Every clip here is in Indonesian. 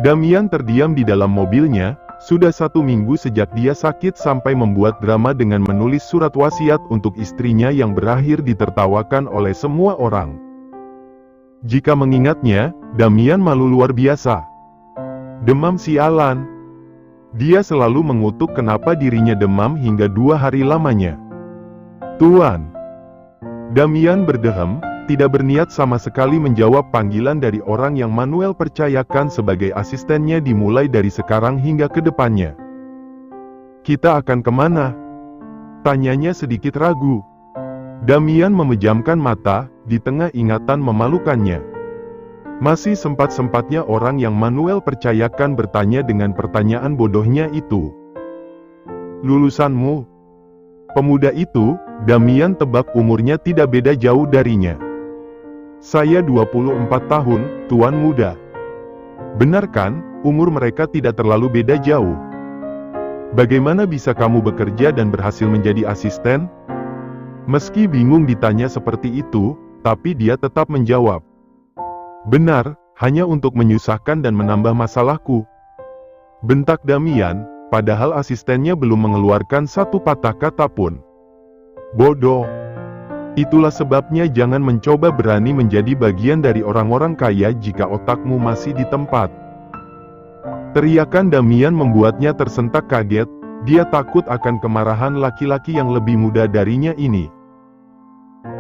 Damian terdiam di dalam mobilnya. Sudah 1 minggu sejak dia sakit sampai membuat drama dengan menulis surat wasiat untuk istrinya yang berakhir ditertawakan oleh semua orang. Jika mengingatnya, Damian malu luar biasa. Demam sialan. Dia selalu mengutuk kenapa dirinya demam hingga 2 hari lamanya. Tuan. Damian berdehem, tidak berniat sama sekali menjawab panggilan dari orang yang Manuel percayakan sebagai asistennya dimulai dari sekarang hingga ke depannya. Kita akan kemana? Tanyanya sedikit ragu. Damian memejamkan mata, di tengah ingatan memalukannya. Masih sempat-sempatnya orang yang Manuel percayakan bertanya dengan pertanyaan bodohnya itu. Lulusanmu? Pemuda itu, Damian tebak umurnya tidak beda jauh darinya. Saya 24 tahun, tuan muda. Benar kan, umur mereka tidak terlalu beda jauh. Bagaimana bisa kamu bekerja dan berhasil menjadi asisten? Meski bingung ditanya seperti itu, tapi dia tetap menjawab. Benar, hanya untuk menyusahkan dan menambah masalahku. Bentak Damian, padahal asistennya belum mengeluarkan satu patah kata pun. Bodoh. Itulah sebabnya jangan mencoba berani menjadi bagian dari orang-orang kaya jika otakmu masih di tempat. Teriakan Damian membuatnya tersentak kaget, dia takut akan kemarahan laki-laki yang lebih muda darinya ini.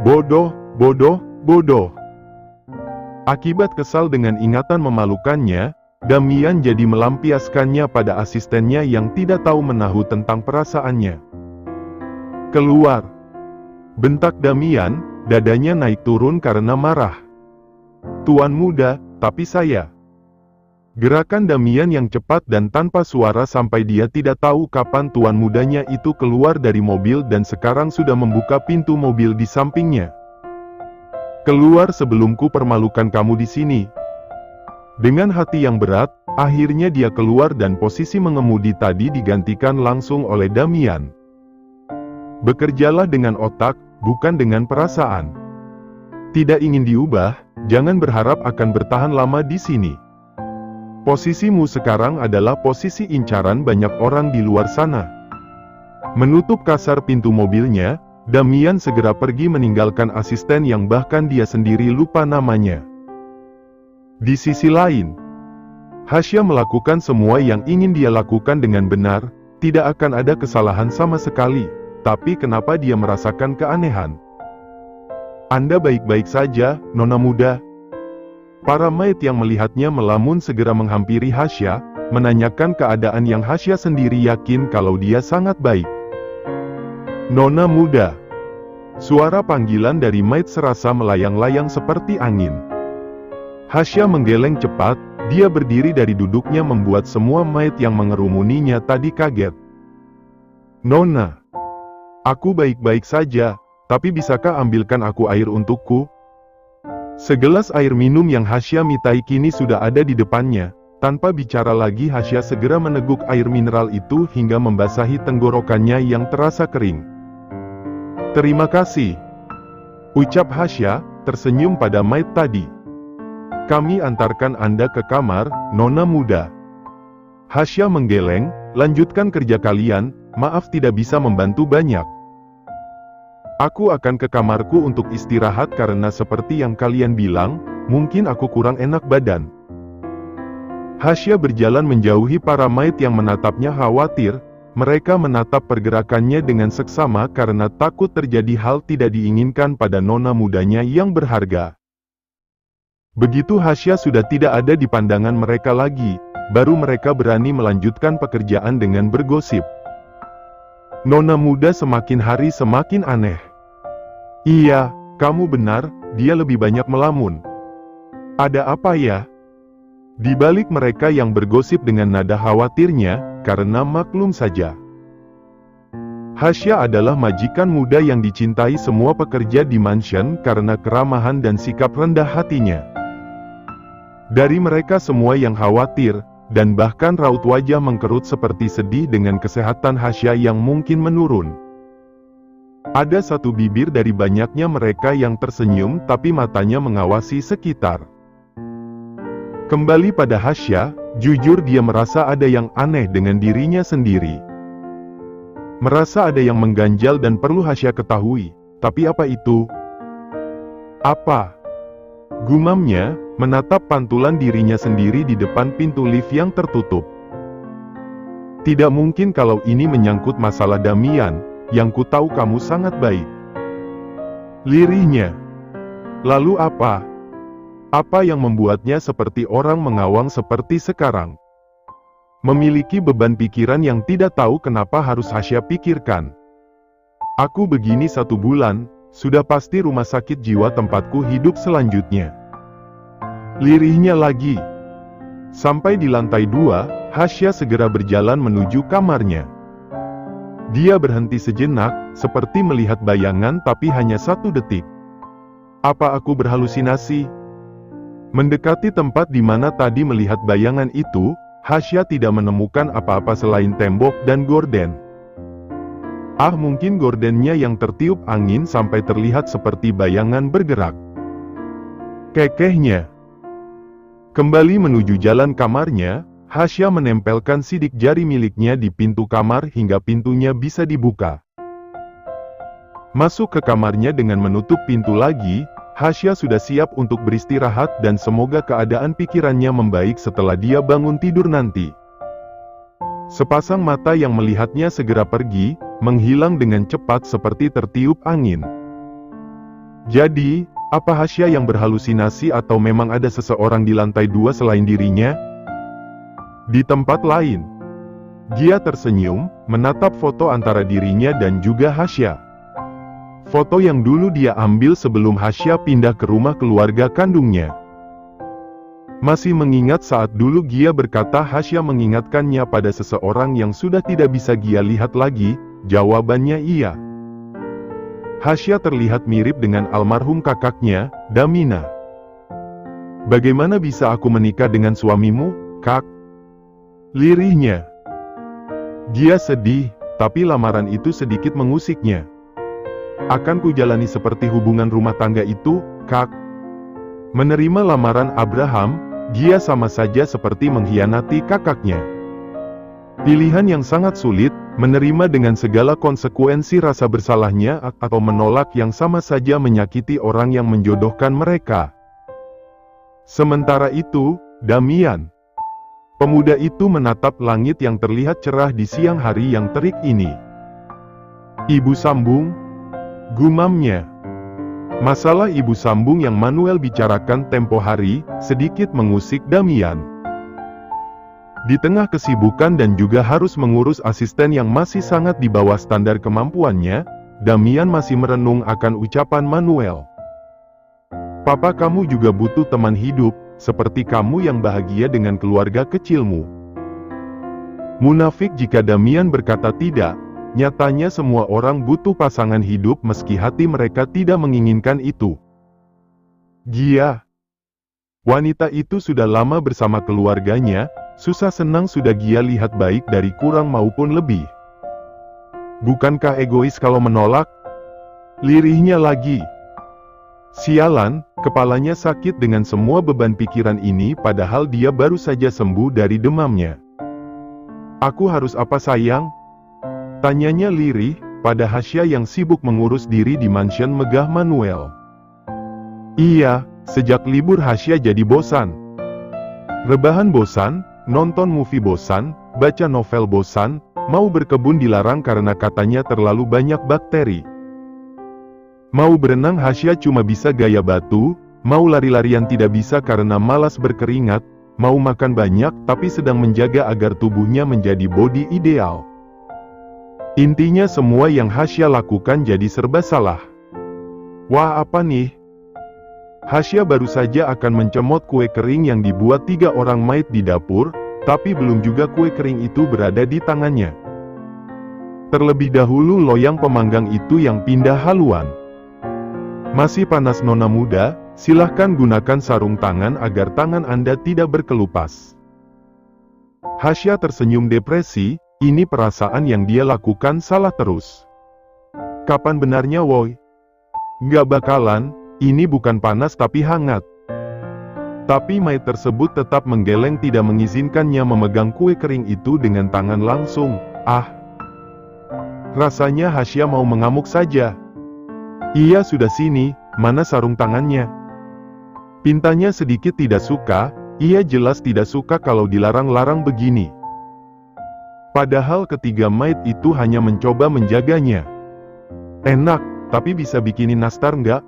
Bodoh, bodoh, bodoh. Akibat kesal dengan ingatan memalukannya, Damian jadi melampiaskannya pada asistennya yang tidak tahu menahu tentang perasaannya. Keluar. Bentak Damian, dadanya naik turun karena marah. Tuan muda, tapi saya. Gerakan Damian yang cepat dan tanpa suara sampai dia tidak tahu kapan tuan mudanya itu keluar dari mobil dan sekarang sudah membuka pintu mobil di sampingnya. Keluar sebelumku permalukan kamu di sini. Dengan hati yang berat, akhirnya dia keluar dan posisi mengemudi tadi digantikan langsung oleh Damian. Bekerjalah dengan otak, bukan dengan perasaan. Tidak ingin diubah, jangan berharap akan bertahan lama di sini. Posisimu sekarang adalah posisi incaran banyak orang di luar sana. Menutup kasar pintu mobilnya, Damian segera pergi meninggalkan asisten yang bahkan dia sendiri lupa namanya. Di sisi lain, Hasya melakukan semua yang ingin dia lakukan dengan benar, tidak akan ada kesalahan sama sekali. Tapi kenapa dia merasakan keanehan? Anda baik-baik saja, nona muda? Para maid yang melihatnya melamun segera menghampiri Hasya, menanyakan keadaan yang Hasya sendiri yakin kalau dia sangat baik. Nona muda. Suara panggilan dari maid serasa melayang-layang seperti angin. Hasya menggeleng cepat, dia berdiri dari duduknya membuat semua maid yang mengerumuninya tadi kaget. Nona. Aku baik-baik saja, tapi bisakah ambilkan aku air untukku? Segelas air minum yang Hasya mintai kini sudah ada di depannya. Tanpa bicara lagi Hasya segera meneguk air mineral itu hingga membasahi tenggorokannya yang terasa kering. Terima kasih. Ucap Hasya, tersenyum pada maid tadi. Kami antarkan Anda ke kamar, nona muda. Hasya menggeleng, lanjutkan kerja kalian. Maaf tidak bisa membantu banyak. Aku akan ke kamarku untuk istirahat karena seperti yang kalian bilang, mungkin aku kurang enak badan. Hasya berjalan menjauhi para maid yang menatapnya khawatir, mereka menatap pergerakannya dengan seksama karena takut terjadi hal tidak diinginkan pada nona mudanya yang berharga. Begitu Hasya sudah tidak ada di pandangan mereka lagi, baru mereka berani melanjutkan pekerjaan dengan bergosip. Nona muda semakin hari semakin aneh. Iya, kamu benar, dia lebih banyak melamun. Ada apa ya? Di balik mereka yang bergosip dengan nada khawatirnya, karena maklum saja. Hasya adalah majikan muda yang dicintai semua pekerja di mansion karena keramahan dan sikap rendah hatinya. Dari mereka semua yang khawatir, dan bahkan raut wajah mengkerut seperti sedih dengan kesehatan Hasya yang mungkin menurun. Ada satu bibir dari banyaknya mereka yang tersenyum tapi matanya mengawasi sekitar. Kembali pada Hasya, jujur dia merasa ada yang aneh dengan dirinya sendiri. Merasa ada yang mengganjal dan perlu Hasya ketahui. Tapi apa itu? Apa? Gumamnya, menatap pantulan dirinya sendiri di depan pintu lift yang tertutup. Tidak mungkin kalau ini menyangkut masalah Damian, yang ku tahu kamu sangat baik. Lirihnya. Lalu apa? Apa yang membuatnya seperti orang mengawang seperti sekarang? Memiliki beban pikiran yang tidak tahu kenapa harus Hasya pikirkan. Aku begini 1 bulan, sudah pasti rumah sakit jiwa tempatku hidup selanjutnya. Lirihnya lagi. Sampai di lantai 2, Hasya segera berjalan menuju kamarnya. Dia berhenti sejenak, seperti melihat bayangan tapi hanya 1 detik. Apa aku berhalusinasi? Mendekati tempat di mana tadi melihat bayangan itu, Hasya tidak menemukan apa-apa selain tembok dan gorden. Mungkin gordennya yang tertiup angin sampai terlihat seperti bayangan bergerak. Kekehnya. Kembali menuju jalan kamarnya, Hasya menempelkan sidik jari miliknya di pintu kamar hingga pintunya bisa dibuka. Masuk ke kamarnya dengan menutup pintu lagi, Hasya sudah siap untuk beristirahat dan semoga keadaan pikirannya membaik setelah dia bangun tidur nanti. Sepasang mata yang melihatnya segera pergi, menghilang dengan cepat seperti tertiup angin. Jadi, apa Hasya yang berhalusinasi atau memang ada seseorang di lantai 2 selain dirinya? Di tempat lain, dia tersenyum, menatap foto antara dirinya dan juga Hasya. Foto yang dulu dia ambil sebelum Hasya pindah ke rumah keluarga kandungnya. Masih mengingat saat dulu Gia berkata Hasya mengingatkannya pada seseorang yang sudah tidak bisa Gia lihat lagi, jawabannya iya. Hasya terlihat mirip dengan almarhum kakaknya, Damina. Bagaimana bisa aku menikah dengan suamimu, Kak? Lirihnya. Gia sedih, tapi lamaran itu sedikit mengusiknya. Akan ku jalani seperti hubungan rumah tangga itu, Kak? Menerima lamaran Abraham, Gia sama saja seperti mengkhianati kakaknya. Pilihan yang sangat sulit, menerima dengan segala konsekuensi rasa bersalahnya atau menolak yang sama saja menyakiti orang yang menjodohkan mereka. Sementara itu, Damian. Pemuda itu menatap langit yang terlihat cerah di siang hari yang terik ini. Ibu sambung, gumamnya. Masalah ibu sambung yang Manuel bicarakan tempo hari, sedikit mengusik Damian. Di tengah kesibukan dan juga harus mengurus asisten yang masih sangat di bawah standar kemampuannya, Damian masih merenung akan ucapan Manuel. Papa kamu juga butuh teman hidup, seperti kamu yang bahagia dengan keluarga kecilmu. Munafik jika Damian berkata tidak, nyatanya semua orang butuh pasangan hidup meski hati mereka tidak menginginkan itu. Gia. Wanita itu sudah lama bersama keluarganya, susah senang sudah Gia lihat baik dari kurang maupun lebih. Bukankah egois kalau menolak? Lirihnya lagi. Sialan, kepalanya sakit dengan semua beban pikiran ini padahal dia baru saja sembuh dari demamnya. Aku harus apa sayang? Tanyanya lirih, pada Hasya yang sibuk mengurus diri di mansion megah Manuel. Iya, sejak libur Hasya jadi bosan. Rebahan bosan, nonton movie bosan, baca novel bosan, mau berkebun dilarang karena katanya terlalu banyak bakteri. Mau berenang Hasya cuma bisa gaya batu, mau lari-larian tidak bisa karena malas berkeringat, mau makan banyak tapi sedang menjaga agar tubuhnya menjadi body ideal. Intinya semua yang Hasya lakukan jadi serba salah. Wah apa nih? Hasya baru saja akan mencemot kue kering yang dibuat 3 orang maid di dapur, tapi belum juga kue kering itu berada di tangannya. Terlebih dahulu loyang pemanggang itu yang pindah haluan. Masih panas nona muda, silahkan gunakan sarung tangan agar tangan Anda tidak berkelupas. Hasya tersenyum depresi, ini perasaan yang dia lakukan salah terus. Kapan benarnya woi? Nggak bakalan, ini bukan panas tapi hangat. Tapi mayat tersebut tetap menggeleng, tidak mengizinkannya memegang kue kering itu dengan tangan langsung. Ah! Rasanya Hasya mau mengamuk saja. Ia sudah sini, mana sarung tangannya? Pintanya sedikit tidak suka, ia jelas tidak suka kalau dilarang-larang begini. Padahal ketiga mayat itu hanya mencoba menjaganya. Enak, tapi bisa bikinin nastar nggak?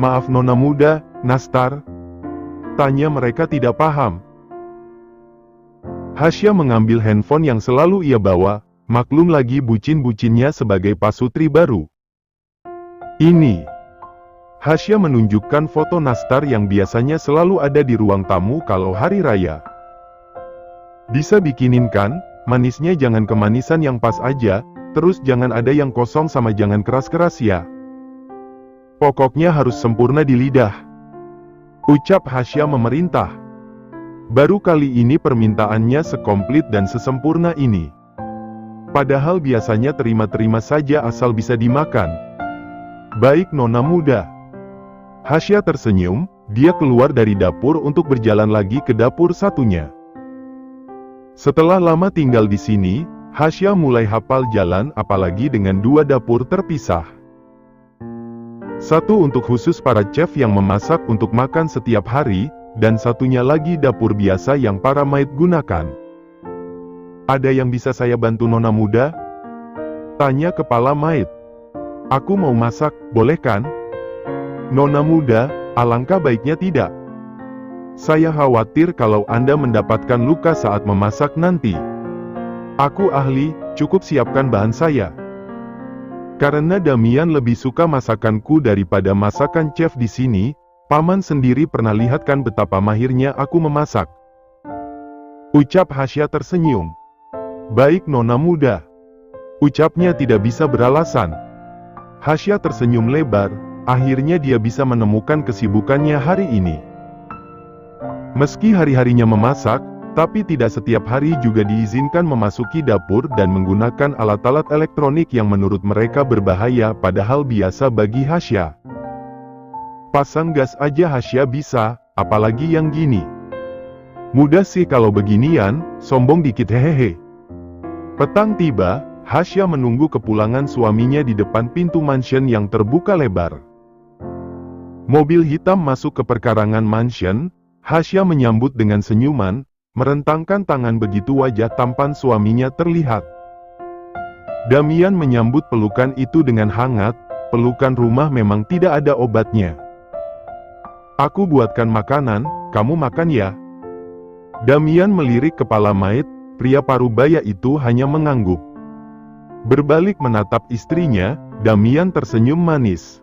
Maaf nona muda, nastar? Tanya mereka tidak paham. Hasya mengambil handphone yang selalu ia bawa, maklum lagi bucin-bucinnya sebagai pasutri baru. Ini. Hasya menunjukkan foto nastar yang biasanya selalu ada di ruang tamu kalau hari raya. Bisa bikinin kan? Manisnya jangan kemanisan yang pas aja, terus jangan ada yang kosong sama jangan keras-keras ya. Pokoknya harus sempurna di lidah. Ucap Hasya memerintah. Baru kali ini permintaannya sekomplit dan sesempurna ini. Padahal biasanya terima-terima saja asal bisa dimakan. Baik nona muda. Hasya tersenyum, dia keluar dari dapur untuk berjalan lagi ke dapur satunya. Setelah lama tinggal di sini, Hasya mulai hafal jalan apalagi dengan dua dapur terpisah. Satu untuk khusus para chef yang memasak untuk makan setiap hari, dan satunya lagi dapur biasa yang para maid gunakan. Ada yang bisa saya bantu nona muda? Tanya kepala maid. Aku mau masak, boleh kan? Nona muda, alangkah baiknya tidak. Saya khawatir kalau Anda mendapatkan luka saat memasak nanti. Aku ahli, cukup siapkan bahan saya. Karena Damian lebih suka masakanku daripada masakan chef di sini, paman sendiri pernah lihatkan betapa mahirnya aku memasak. Ucap Hasya tersenyum. Baik nona muda. Ucapnya tidak bisa beralasan. Hasya tersenyum lebar, akhirnya dia bisa menemukan kesibukannya hari ini. Meski hari-harinya memasak, tapi tidak setiap hari juga diizinkan memasuki dapur dan menggunakan alat-alat elektronik yang menurut mereka berbahaya padahal biasa bagi Hasya. Pasang gas aja Hasya bisa, apalagi yang gini. Mudah sih kalau beginian, sombong dikit hehehe. Petang tiba, Hasya menunggu kepulangan suaminya di depan pintu mansion yang terbuka lebar. Mobil hitam masuk ke perkarangan mansion, Hasya menyambut dengan senyuman, merentangkan tangan begitu wajah tampan suaminya terlihat. Damian menyambut pelukan itu dengan hangat, pelukan rumah memang tidak ada obatnya. Aku buatkan makanan, kamu makan ya. Damian melirik kepala maid, pria parubaya itu hanya mengangguk. Berbalik menatap istrinya, Damian tersenyum manis.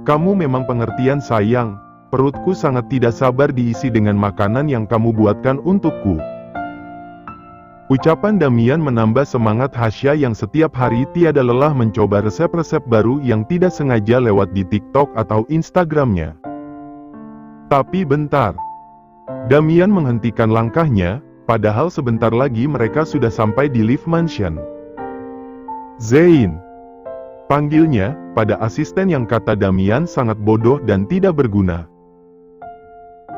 Kamu memang pengertian sayang. Perutku sangat tidak sabar diisi dengan makanan yang kamu buatkan untukku. Ucapan Damian menambah semangat Hasya yang setiap hari tiada lelah mencoba resep-resep baru yang tidak sengaja lewat di TikTok atau Instagramnya. Tapi bentar. Damian menghentikan langkahnya, padahal sebentar lagi mereka sudah sampai di lift mansion. Zain. Panggilnya, pada asisten yang kata Damian sangat bodoh dan tidak berguna.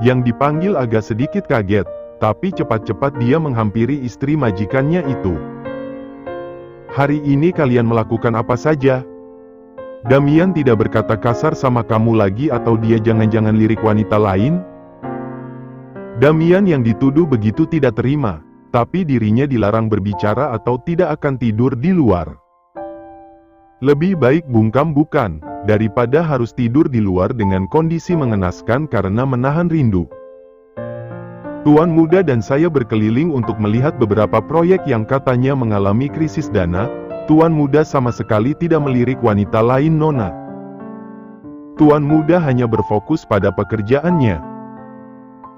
Yang dipanggil agak sedikit kaget, tapi cepat-cepat dia menghampiri istri majikannya itu. Hari ini kalian melakukan apa saja? Damian tidak berkata kasar sama kamu lagi atau dia jangan-jangan lirik wanita lain? Damian yang dituduh begitu tidak terima, tapi dirinya dilarang berbicara atau tidak akan tidur di luar. Lebih baik bungkam bukan? Daripada harus tidur di luar dengan kondisi mengenaskan karena menahan rindu. Tuan muda dan saya berkeliling untuk melihat beberapa proyek yang katanya mengalami krisis dana. Tuan muda sama sekali tidak melirik wanita lain nona. Tuan muda hanya berfokus pada pekerjaannya.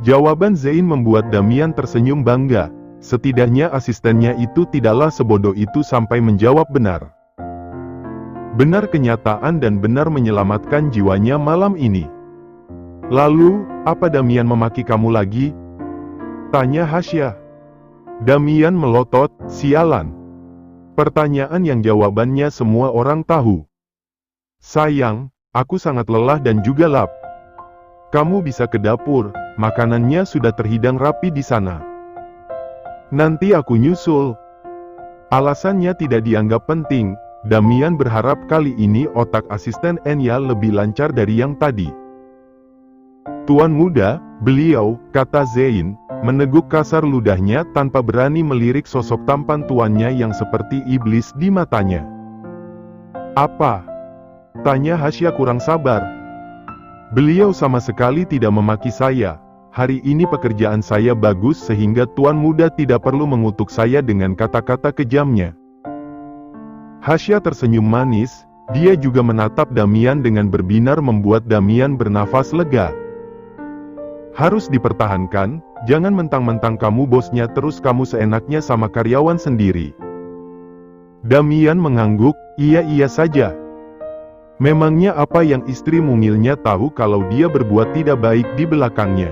Jawaban Zain membuat Damian tersenyum bangga. Setidaknya asistennya itu tidaklah sebodoh itu sampai menjawab benar. Benar kenyataan dan benar menyelamatkan jiwanya malam ini. Lalu, apa Damian memaki kamu lagi? Tanya Hasya. Damian melotot, sialan. Pertanyaan yang jawabannya semua orang tahu. Sayang, aku sangat lelah dan juga lap. Kamu bisa ke dapur, makanannya sudah terhidang rapi di sana. Nanti aku nyusul. Alasannya tidak dianggap penting. Damian berharap kali ini otak asisten Enya lebih lancar dari yang tadi. Tuan muda, beliau, kata Zein, meneguk kasar ludahnya tanpa berani melirik sosok tampan tuannya yang seperti iblis di matanya. Apa? Tanya Hasya kurang sabar. Beliau sama sekali tidak memaki saya. Hari ini pekerjaan saya bagus sehingga tuan muda tidak perlu mengutuk saya dengan kata-kata kejamnya. Hasya tersenyum manis, dia juga menatap Damian dengan berbinar membuat Damian bernafas lega. Harus dipertahankan, jangan mentang-mentang kamu bosnya terus kamu seenaknya sama karyawan sendiri. Damian mengangguk, iya saja. Memangnya apa yang istri mungilnya tahu kalau dia berbuat tidak baik di belakangnya?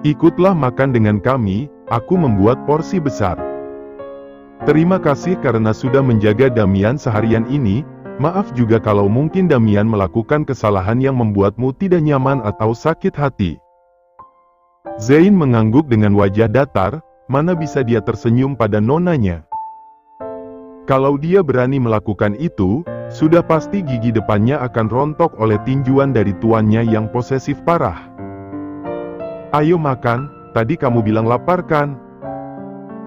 Ikutlah makan dengan kami, aku membuat porsi besar. Terima kasih karena sudah menjaga Damian seharian ini, maaf juga kalau mungkin Damian melakukan kesalahan yang membuatmu tidak nyaman atau sakit hati. Zein mengangguk dengan wajah datar, mana bisa dia tersenyum pada nonanya. Kalau dia berani melakukan itu, sudah pasti gigi depannya akan rontok oleh tinjuan dari tuannya yang posesif parah. Ayo makan, tadi kamu bilang lapar kan?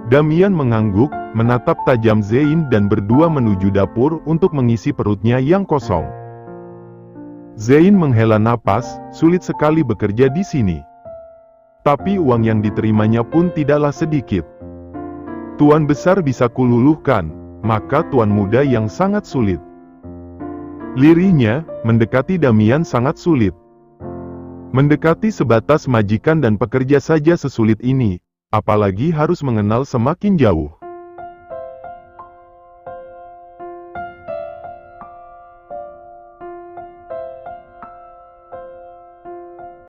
Damian mengangguk, menatap tajam Zein dan berdua menuju dapur untuk mengisi perutnya yang kosong. Zein menghela napas, sulit sekali bekerja di sini. Tapi uang yang diterimanya pun tidaklah sedikit. Tuan besar bisa kululuhkan, maka tuan muda yang sangat sulit. Lirihnya, mendekati Damian sangat sulit. Mendekati sebatas majikan dan pekerja saja sesulit ini, apalagi harus mengenal semakin jauh.